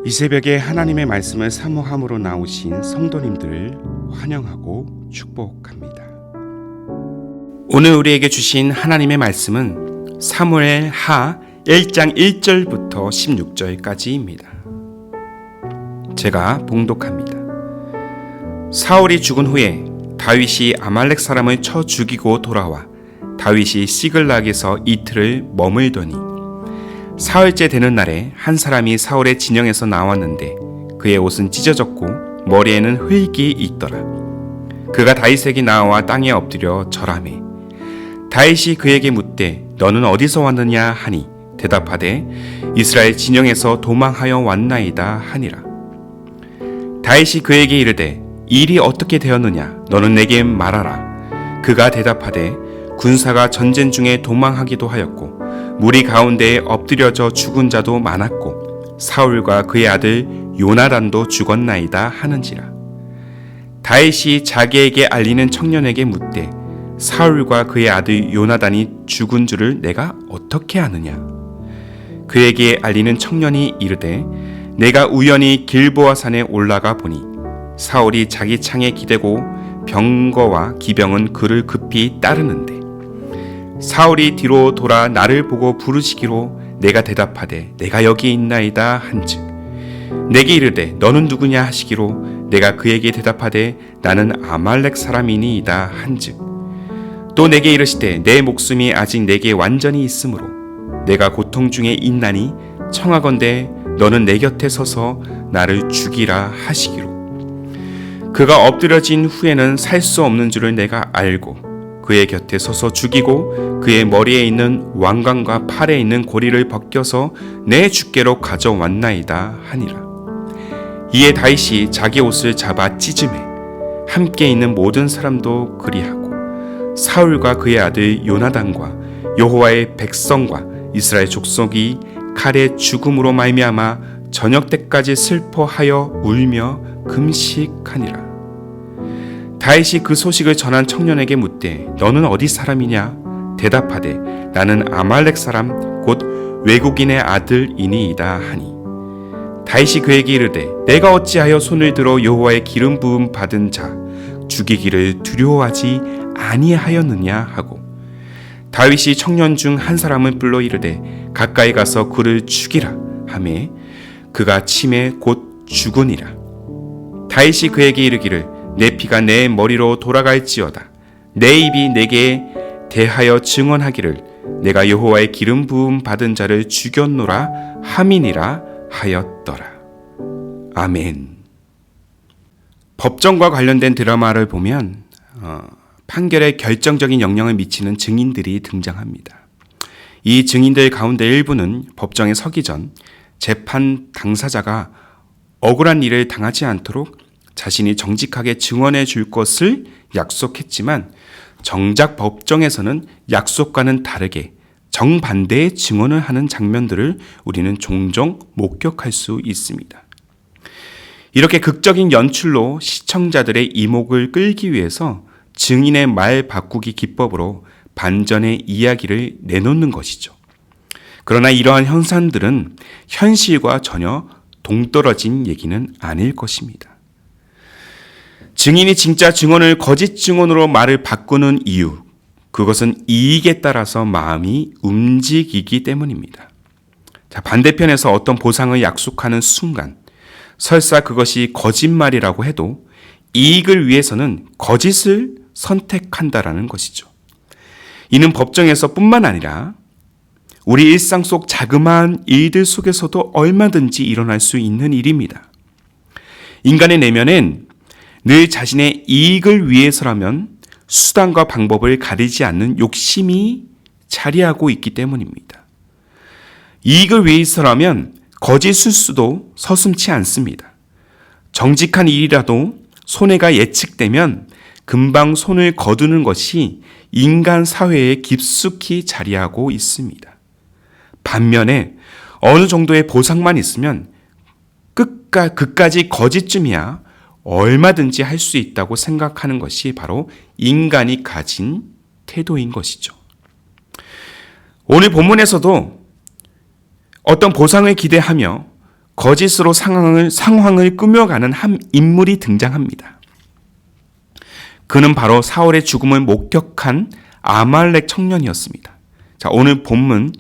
이 새벽에 하나님의 말씀을 사모함으로 나오신 성도님들을 환영하고 축복합니다. 오늘 우리에게 주신 하나님의 말씀은 사무엘 하 1장 1절부터 16절까지입니다. 제가 봉독합니다. 사울이 죽은 후에 다윗이 아말렉 사람을 쳐 죽이고 돌아와 다윗이 시글락에서 이틀을 머물더니 사흘째 되는 날에 한 사람이 사울의 진영에서 나왔는데 그의 옷은 찢어졌고 머리에는 흙이 있더라. 그가 다윗에게 나와 땅에 엎드려 절하매 다윗이 그에게 묻되 너는 어디서 왔느냐 하니 대답하되 이스라엘 진영에서 도망하여 왔나이다 하니라. 다윗이 그에게 이르되 일이 어떻게 되었느냐 너는 내게 말하라. 그가 대답하되 군사가 전쟁 중에 도망하기도 하였고 무리 가운데에 엎드려져 죽은 자도 많았고 사울과 그의 아들 요나단도 죽었나이다 하는지라. 다윗이 자기에게 알리는 청년에게 묻되 사울과 그의 아들 요나단이 죽은 줄을 내가 어떻게 아느냐. 그에게 알리는 청년이 이르되 내가 우연히 길보아 산에 올라가 보니 사울이 자기 창에 기대고 병거와 기병은 그를 급히 따르는데 사울이 뒤로 돌아 나를 보고 부르시기로 내가 대답하되 내가 여기 있나이다 한즉 내게 이르되 너는 누구냐 하시기로 내가 그에게 대답하되 나는 아말렉 사람이니이다 한즉 또 내게 이르시되 내 목숨이 아직 내게 완전히 있으므로 내가 고통 중에 있나니 청하건대 너는 내 곁에 서서 나를 죽이라 하시기로. 그가 엎드려진 후에는 살 수 없는 줄을 내가 알고 그의 곁에 서서 죽이고 그의 머리에 있는 왕관과 팔에 있는 고리를 벗겨서 내 주께로 가져왔나이다 하니라. 이에 다윗이 자기 옷을 잡아 찢으매 함께 있는 모든 사람도 그리하고 사울과 그의 아들 요나단과 여호와의 백성과 이스라엘 족속이 칼의 죽음으로 말미암아 저녁 때까지 슬퍼하여 울며 금식하니라. 다윗이 그 소식을 전한 청년에게 묻되 너는 어디 사람이냐 대답하되 나는 아말렉 사람 곧 외국인의 아들이니이다 하니 다윗이 그에게 이르되 내가 어찌하여 손을 들어 여호와의 기름 부음 받은 자 죽이기를 두려워하지 아니하였느냐 하고 다윗이 청년 중 한 사람을 불러 이르되 가까이 가서 그를 죽이라 하매 그가 침에 곧 죽으니라. 다윗이 그에게 이르기를 내 피가 내 머리로 돌아갈지어다. 내 입이 내게 대하여 증언하기를 내가 여호와의 기름 부음 받은 자를 죽였노라 함이니라 하였더라. 아멘. 법정과 관련된 드라마를 보면 판결에 결정적인 영향을 미치는 증인들이 등장합니다. 이 증인들 가운데 일부는 법정에 서기 전 재판 당사자가 억울한 일을 당하지 않도록 자신이 정직하게 증언해 줄 것을 약속했지만 정작 법정에서는 약속과는 다르게 정반대의 증언을 하는 장면들을 우리는 종종 목격할 수 있습니다. 이렇게 극적인 연출로 시청자들의 이목을 끌기 위해서 증인의 말 바꾸기 기법으로 반전의 이야기를 내놓는 것이죠. 그러나 이러한 현상들은 현실과 전혀 동떨어진 얘기는 아닐 것입니다. 증인이 진짜 증언을 거짓 증언으로 말을 바꾸는 이유, 그것은 이익에 따라서 마음이 움직이기 때문입니다. 반대편에서 어떤 보상을 약속하는 순간 설사 그것이 거짓말이라고 해도 이익을 위해서는 거짓을 선택한다라는 것이죠. 이는 법정에서 뿐만 아니라 우리 일상 속 자그마한 일들 속에서도 얼마든지 일어날 수 있는 일입니다. 인간의 내면엔 늘 자신의 이익을 위해서라면 수단과 방법을 가리지 않는 욕심이 자리하고 있기 때문입니다. 이익을 위해서라면 거짓 술수도 서슴지 않습니다. 정직한 일이라도 손해가 예측되면 금방 손을 거두는 것이 인간 사회에 깊숙이 자리하고 있습니다. 반면에 어느 정도의 보상만 있으면 그까지 거짓쯤이야 얼마든지 할 수 있다고 생각하는 것이 바로 인간이 가진 태도인 것이죠. 오늘 본문에서도 어떤 보상을 기대하며 거짓으로 상황을 꾸며가는 한 인물이 등장합니다. 그는 바로 사울의 죽음을 목격한 아말렉 청년이었습니다. 자, 오늘 본문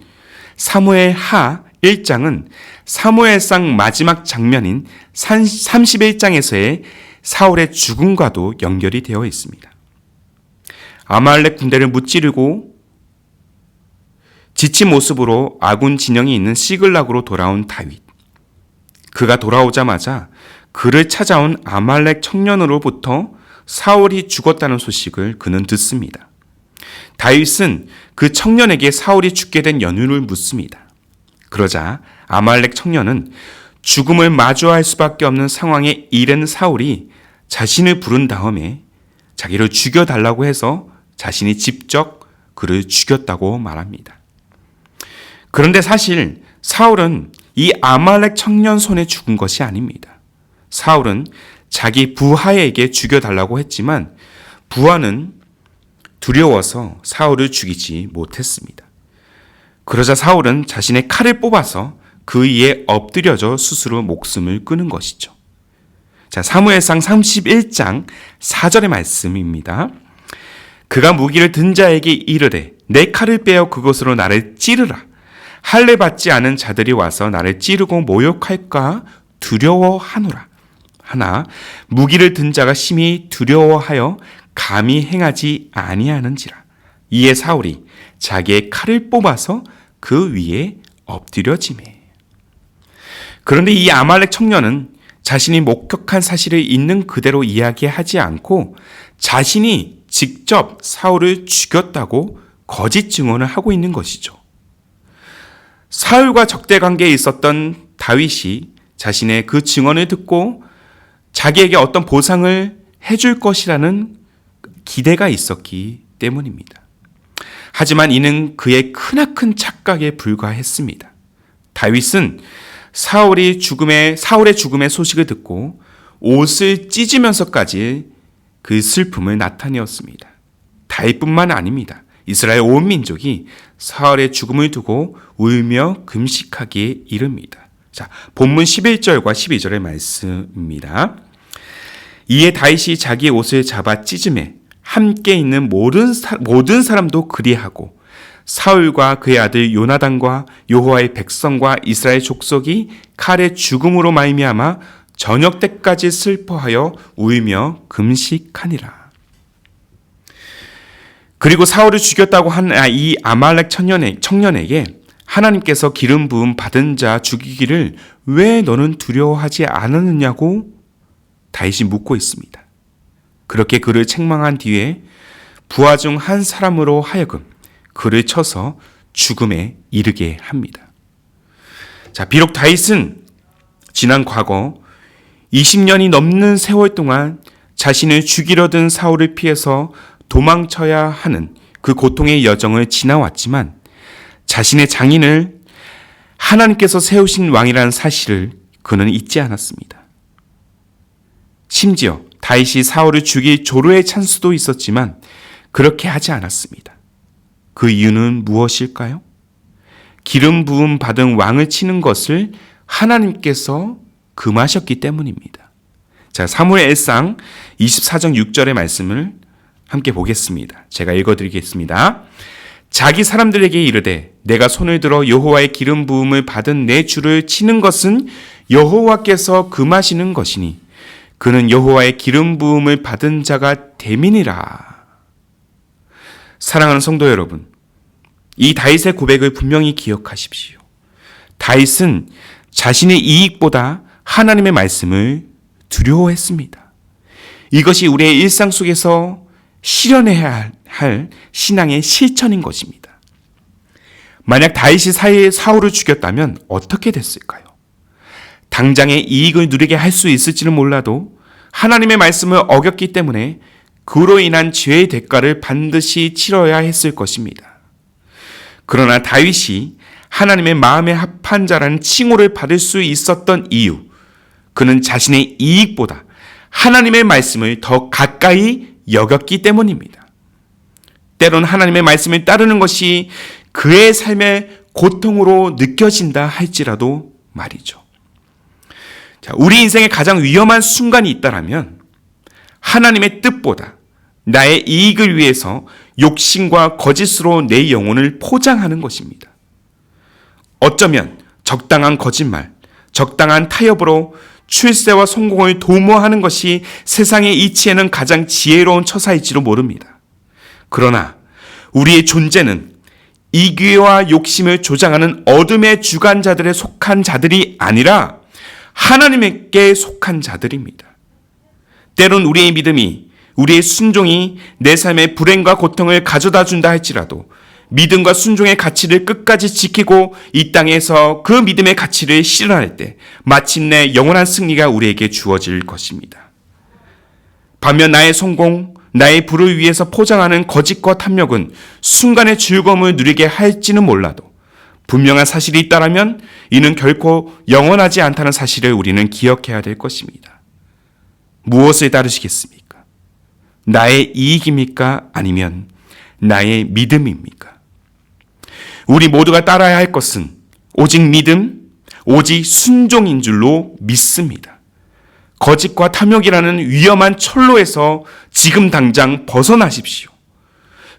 사무엘 하 1장은 사무엘상 마지막 장면인 31장에서의 사울의 죽음과도 연결이 되어 있습니다. 아말렉 군대를 무찌르고 지친 모습으로 아군 진영이 있는 시글락으로 돌아온 다윗. 그가 돌아오자마자 그를 찾아온 아말렉 청년으로부터 사울이 죽었다는 소식을 그는 듣습니다. 다윗은 그 청년에게 사울이 죽게 된 연유를 묻습니다. 그러자 아말렉 청년은 죽음을 마주할 수밖에 없는 상황에 이른 사울이 자신을 부른 다음에 자기를 죽여달라고 해서 자신이 직접 그를 죽였다고 말합니다. 그런데 사실 사울은 이 아말렉 청년 손에 죽은 것이 아닙니다. 사울은 자기 부하에게 죽여달라고 했지만 부하는 두려워서 사울을 죽이지 못했습니다. 그러자 사울은 자신의 칼을 뽑아서 그 위에 엎드려져 스스로 목숨을 끊은 것이죠. 자, 사무엘상 31장 4절의 말씀입니다. 그가 무기를 든 자에게 이르되 내 칼을 빼어 그것으로 나를 찌르라. 할례 받지 않은 자들이 와서 나를 찌르고 모욕할까 두려워하노라. 하나 무기를 든 자가 심히 두려워하여 감히 행하지 아니하는지라. 이에 사울이 자기의 칼을 뽑아서 그 위에 엎드려지매. 그런데 이 아말렉 청년은 자신이 목격한 사실을 있는 그대로 이야기하지 않고 자신이 직접 사울을 죽였다고 거짓 증언을 하고 있는 것이죠. 사울과 적대 관계에 있었던 다윗이 자신의 그 증언을 듣고 자기에게 어떤 보상을 해줄 것이라는 기대가 있었기 때문입니다. 하지만 이는 그의 크나큰 착각에 불과했습니다. 다윗은 사울의 죽음의 소식을 듣고 옷을 찢으면서까지 그 슬픔을 나타내었습니다. 다윗뿐만 아닙니다. 이스라엘 온 민족이 사울의 죽음을 두고 울며 금식하기에 이릅니다. 자, 본문 11절과 12절의 말씀입니다. 이에 다윗이 자기의 옷을 잡아 찢음에 함께 있는 모든 사람도 그리하고 사울과 그의 아들 요나단과 여호와의 백성과 이스라엘 족속이 칼의 죽음으로 말미암아 저녁 때까지 슬퍼하여 울며 금식하니라. 그리고 사울을 죽였다고 한 이 아말렉 청년에게 하나님께서 기름 부음 받은 자 죽이기를 왜 너는 두려워하지 않았느냐고 다윗이 묻고 있습니다. 그렇게 그를 책망한 뒤에 부하 중 한 사람으로 하여금 그를 쳐서 죽음에 이르게 합니다. 자, 비록 다윗은 지난 과거 20년이 넘는 세월 동안 자신을 죽이려 든 사울을 피해서 도망쳐야 하는 그 고통의 여정을 지나왔지만 자신의 장인을 하나님께서 세우신 왕이라는 사실을 그는 잊지 않았습니다. 심지어 다윗이 사울을 죽일 조로의 찬스도 있었지만 그렇게 하지 않았습니다. 그 이유는 무엇일까요? 기름 부음 받은 왕을 치는 것을 하나님께서 금하셨기 때문입니다. 자, 사무엘상 24장 6절의 말씀을 함께 보겠습니다. 제가 읽어드리겠습니다. 자기 사람들에게 이르되 내가 손을 들어 여호와의 기름 부음을 받은 내 주를 치는 것은 여호와께서 금하시는 것이니 그는 여호와의 기름 부음을 받은 자가 됨이니라. 사랑하는 성도 여러분, 이 다윗의 고백을 분명히 기억하십시오. 다윗은 자신의 이익보다 하나님의 말씀을 두려워했습니다. 이것이 우리의 일상 속에서 실현해야 할 신앙의 실천인 것입니다. 만약 다윗이 사울을 죽였다면 어떻게 됐을까요? 당장의 이익을 누리게 할 수 있을지는 몰라도 하나님의 말씀을 어겼기 때문에 그로 인한 죄의 대가를 반드시 치러야 했을 것입니다. 그러나 다윗이 하나님의 마음에 합한 자라는 칭호를 받을 수 있었던 이유, 그는 자신의 이익보다 하나님의 말씀을 더 가까이 여겼기 때문입니다. 때론 하나님의 말씀을 따르는 것이 그의 삶의 고통으로 느껴진다 할지라도 말이죠. 자, 우리 인생에 가장 위험한 순간이 있다라면 하나님의 뜻보다 나의 이익을 위해서 욕심과 거짓으로 내 영혼을 포장하는 것입니다. 어쩌면 적당한 거짓말, 적당한 타협으로 출세와 성공을 도모하는 것이 세상의 이치에는 가장 지혜로운 처사일지도 모릅니다. 그러나 우리의 존재는 이기와 욕심을 조장하는 어둠의 주관자들에 속한 자들이 아니라 하나님께 속한 자들입니다. 때론 우리의 믿음이, 우리의 순종이 내 삶의 불행과 고통을 가져다 준다 할지라도 믿음과 순종의 가치를 끝까지 지키고 이 땅에서 그 믿음의 가치를 실현할 때 마침내 영원한 승리가 우리에게 주어질 것입니다. 반면 나의 성공, 나의 부를 위해서 포장하는 거짓과 탐욕은 순간의 즐거움을 누리게 할지는 몰라도 분명한 사실이 있다면 이는 결코 영원하지 않다는 사실을 우리는 기억해야 될 것입니다. 무엇을 따르시겠습니까? 나의 이익입니까? 아니면 나의 믿음입니까? 우리 모두가 따라야 할 것은 오직 믿음, 오직 순종인 줄로 믿습니다. 거짓과 탐욕이라는 위험한 철로에서 지금 당장 벗어나십시오.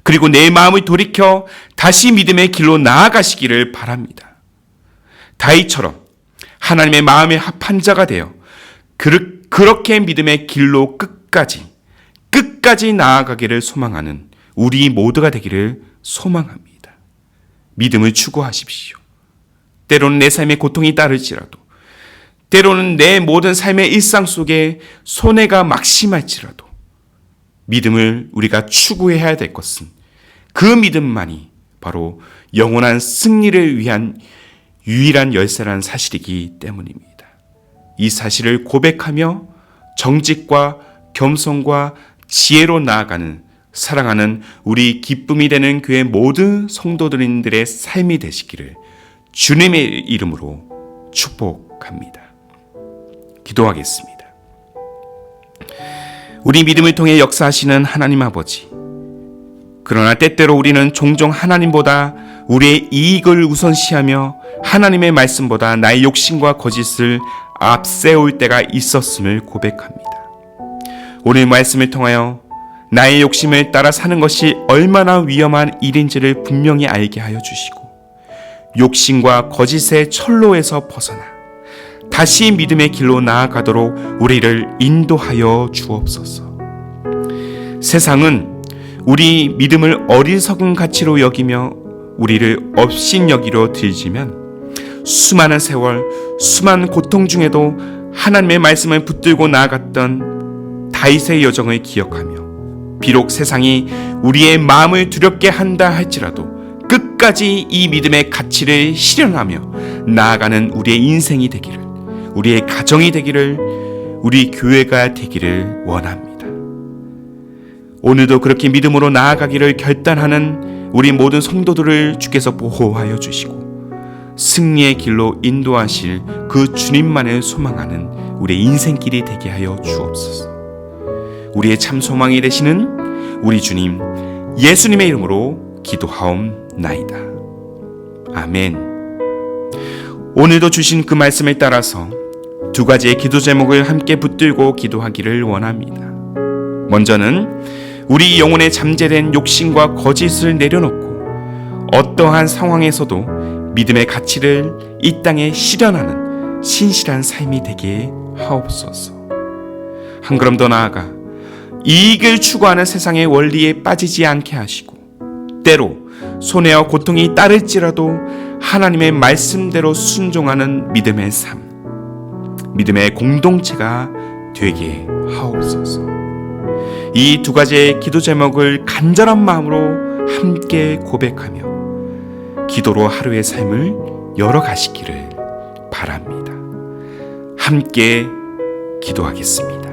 그리고 내 마음을 돌이켜 다시 믿음의 길로 나아가시기를 바랍니다. 다윗처럼 하나님의 마음에 합한 자가 되어 그렇게 믿음의 길로 끝까지 나아가기를 소망하는 우리 모두가 되기를 소망합니다. 믿음을 추구하십시오. 때로는 내 삶에 고통이 따를지라도, 때로는 내 모든 삶의 일상 속에 손해가 막심할지라도 믿음을 우리가 추구해야 될 것은 그 믿음만이 바로 영원한 승리를 위한 유일한 열쇠라는 사실이기 때문입니다. 이 사실을 고백하며 정직과 겸손과 지혜로 나아가는 사랑하는 우리 기쁨이 되는 교회 모든 성도들인들의 삶이 되시기를 주님의 이름으로 축복합니다. 기도하겠습니다. 우리 믿음을 통해 역사하시는 하나님 아버지, 그러나 때때로 우리는 종종 하나님보다 우리의 이익을 우선시하며 하나님의 말씀보다 나의 욕심과 거짓을 앞세울 때가 있었음을 고백합니다. 오늘 말씀을 통하여 나의 욕심을 따라 사는 것이 얼마나 위험한 일인지를 분명히 알게 하여 주시고 욕심과 거짓의 철로에서 벗어나 다시 믿음의 길로 나아가도록 우리를 인도하여 주옵소서. 세상은 우리 믿음을 어리석은 가치로 여기며 우리를 업신여기로 들지면 수많은 세월, 수많은 고통 중에도 하나님의 말씀을 붙들고 나아갔던 다윗의 여정을 기억하며 비록 세상이 우리의 마음을 두렵게 한다 할지라도 끝까지 이 믿음의 가치를 실현하며 나아가는 우리의 인생이 되기를, 우리의 가정이 되기를, 우리 교회가 되기를 원합니다. 오늘도 그렇게 믿음으로 나아가기를 결단하는 우리 모든 성도들을 주께서 보호하여 주시고 승리의 길로 인도하실 그 주님만을 소망하는 우리의 인생길이 되게 하여 주옵소서. 우리의 참 소망이 되시는 우리 주님 예수님의 이름으로 기도하옵나이다. 아멘. 오늘도 주신 그 말씀을 따라서 두 가지의 기도 제목을 함께 붙들고 기도하기를 원합니다. 먼저는 우리 영혼에 잠재된 욕심과 거짓을 내려놓고 어떠한 상황에서도 믿음의 가치를 이 땅에 실현하는 신실한 삶이 되게 하옵소서. 한 걸음 더 나아가 이익을 추구하는 세상의 원리에 빠지지 않게 하시고 때로 손해와 고통이 따를지라도 하나님의 말씀대로 순종하는 믿음의 삶, 믿음의 공동체가 되게 하옵소서. 이 두 가지의 기도 제목을 간절한 마음으로 함께 고백하며 기도로 하루의 삶을 열어가시기를 바랍니다. 함께 기도하겠습니다.